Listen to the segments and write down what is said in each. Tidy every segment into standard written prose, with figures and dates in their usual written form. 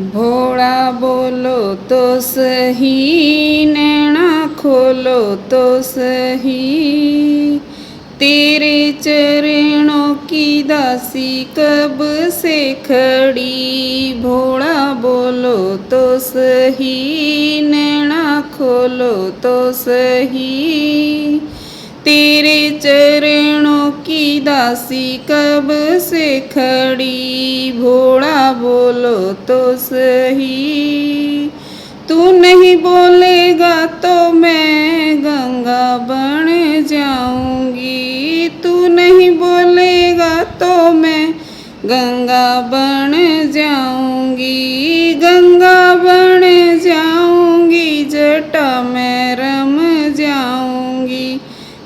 भोला बोलो तो सही, नैना खोलो तो सही, तेरे चरणों की दासी कब से खड़ी। भोला बोलो तो सही, नैना खोलो तो सही, तेरे चरणों की दासी कब से खड़ी। भोला बोलो तो सही, तू नहीं बोलेगा तो मैं गंगा बन जाऊंगी। तू नहीं बोलेगा तो मैं गंगा बन जाऊंगी। गंगा बन जाऊंगी, जटा में रम जाऊंगी।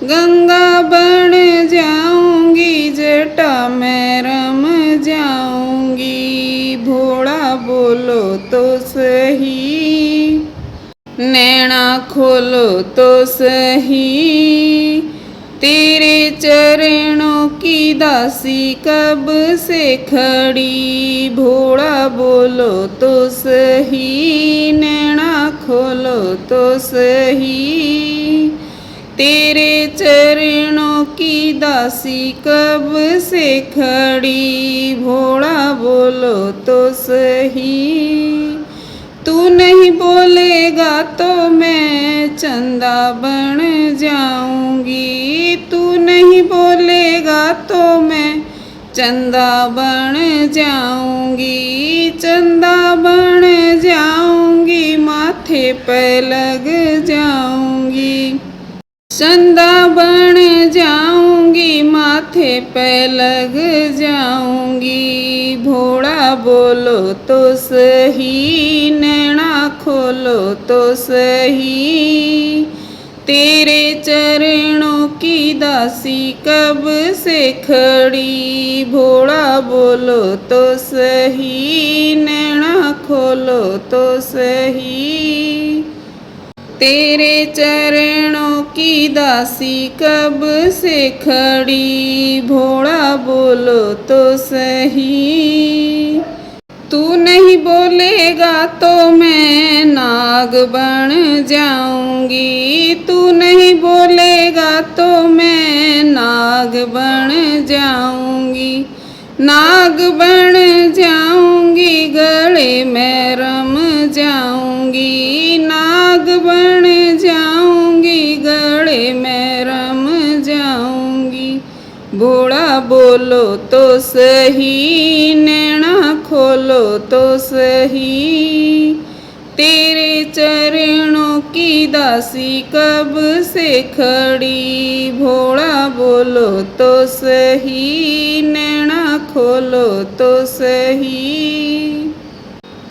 गंगा बन जाऊंगी, जटा में रम जाऊंगी। भोला बोलो तो सही, नैना खोलो तो सही, तेरे चरणों की दासी कब से खड़ी। भोला बोलो तो सही, नैना खोलो तो सही, तेरे चरणों की दासी कब से खड़ी। भोला बोलो तो सही, तू नहीं बोलेगा तो मैं चंदा बन जाऊंगी। तू नहीं बोलेगा तो मैं चंदा बन जाऊंगी। चंदा बन जाऊंगी, माथे पे लग जाऊंगी। चंदा बन जाऊंगी, माथे पे लग जाऊंगी। भोला बोलो तो सही, नैना खोलो तो सही, तेरे चरणों की दासी कब से खड़ी। भोला बोलो तो सही, नैना खोलो तो सही, तेरे चरणों की दासी कब से खड़ी। भोला बोलो तो सही, तू नहीं बोलेगा तो मैं नाग बन जाऊंगी। तू नहीं बोलेगा तो मैं नाग बन जाऊंगी। नाग बन जाऊंगी, गले में रम जाऊंगी। नाग बन जाऊंगी, गले में रम जाऊंगी। भोला बोलो तो सही, नैना खोलो तो सही, तेरे चरणों की दासी कब से खड़ी। भोला बोलो तो सही, नैना खोलो तो सही,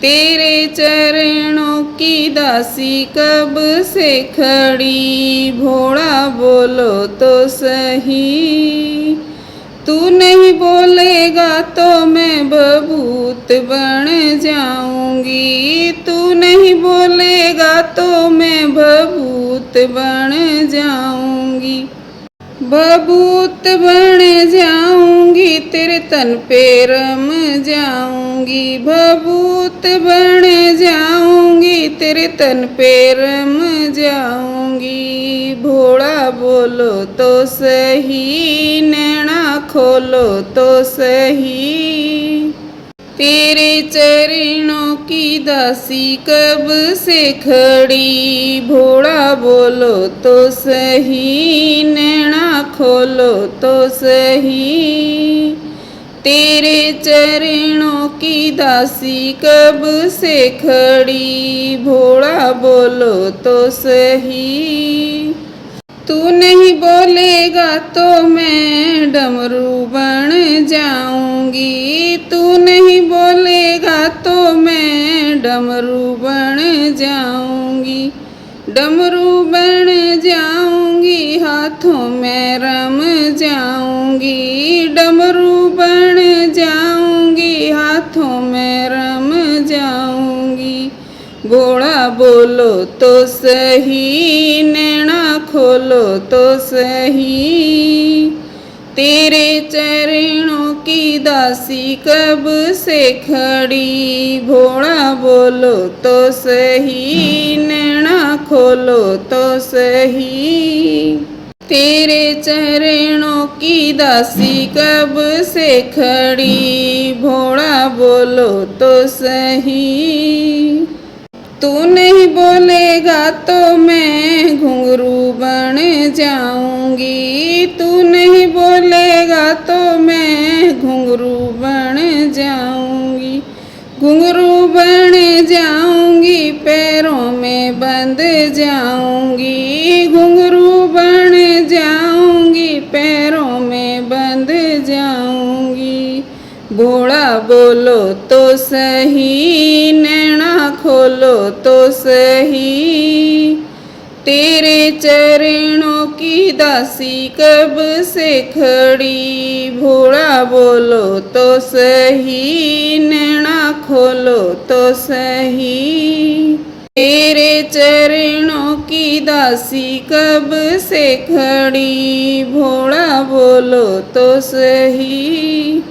तेरे चरणों की दासी कब से खड़ी। भोला बोलो तो सही, तू नहीं बोलेगा तो मैं बबूत बन जाऊंगी। तू नहीं बोलेगा तो मैं बबूत बन जाऊंगी। बबूत बन जाऊंगी, तेरे तन पे रम जाऊंगी। बबूत बन जाऊंगी, तेरे तन पे रम जाऊंगी। भोला बोलो तो सही, नैना खोलो तो सही, तेरे चरणों की दासी कब से खड़ी। भोला बोलो तो सही, नैना खोलो तो सही, तेरे चरणों की दासी कब से खड़ी। भोला बोलो तो सही, तू नहीं बोलेगा तो मैं डमरू बन जाऊंगी। तू नहीं बोलेगा तो मैं डमरू बन जाऊंगी। डमरू बन जाऊंगी, हाथों में रम जाऊंगी। डमरू बन जाऊंगी, हाथों में रम जाऊंगी। भोला बोलो तो सही, नैना खोलो तो सही, तेरे चरणों की दासी कब से खड़ी, भोला बोलो तो सही, नैना खोलो तो सही। तेरे चरणों की दासी कब से खड़ी, भोला बोलो तो सही। तू नहीं बोलेगा तो मैं घुंघरू बन जाऊंगी, तू नहीं बोलेगा तो मैं घुंघरू बन जाऊंगी। घुंघरू बन जाऊंगी, पैरों में बंध जाऊंगी, घुंघरू बन जाऊंगी, पैरों में बंध जाऊंगी। भोला बोलो तो सही, नैना खोलो तो सही। तेरे चरणों की दासी कब से खड़ी, भोला बोलो तो सही, नैना खोलो तो सही। तेरे चरणों की दासी कब से खड़ी, भोला बोलो तो सही।